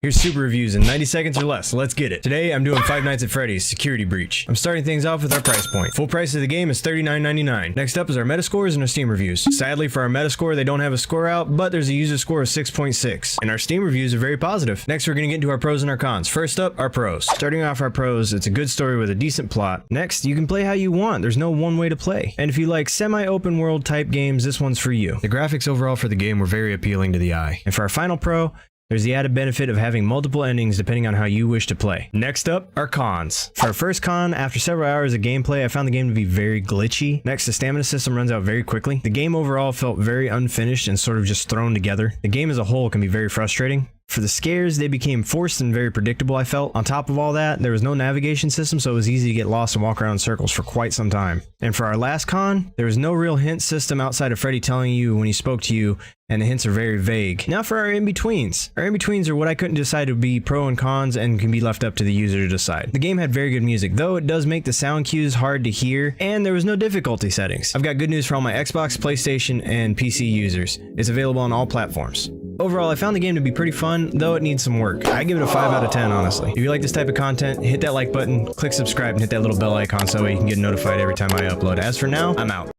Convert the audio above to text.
Here's super reviews in 90 seconds or less, so let's get it. Today, I'm doing Five Nights at Freddy's Security Breach. I'm starting things off with our price point. Full price of the game is $39.99. Next up is our Metascores and our Steam reviews. Sadly for our Metascore, they don't have a score out, but there's a user score of 6.6. And our Steam reviews are very positive. Next, we're gonna get into our pros and our cons. First up, our pros. Starting off our pros, it's a good story with a decent plot. Next, you can play how you want. There's no one way to play. And if you like semi-open world type games, this one's for you. The graphics overall for the game were very appealing to the eye. And for our final pro, there's the added benefit of having multiple endings depending on how you wish to play. Next up, our cons. For our first con, after several hours of gameplay, I found the game to be very glitchy. Next, the stamina system runs out very quickly. The game overall felt very unfinished and sort of just thrown together. The game as a whole can be very frustrating. For the scares, they became forced and very predictable, I felt. On top of all that, there was no navigation system, so it was easy to get lost and walk around in circles for quite some time. And for our last con, there was no real hint system outside of Freddy telling you when he spoke to you, and the hints are very vague. Now for our in-betweens. Our in-betweens are what I couldn't decide to be pro and cons and can be left up to the user to decide. The game had very good music, though it does make the sound cues hard to hear, and there was no difficulty settings. I've got good news for all my Xbox, PlayStation, and PC users. It's available on all platforms. Overall, I found the game to be pretty fun, though it needs some work. I give it a 5 out of 10, honestly. If you like this type of content, hit that like button, click subscribe, and hit that little bell icon so you can get notified every time I upload. As for now, I'm out.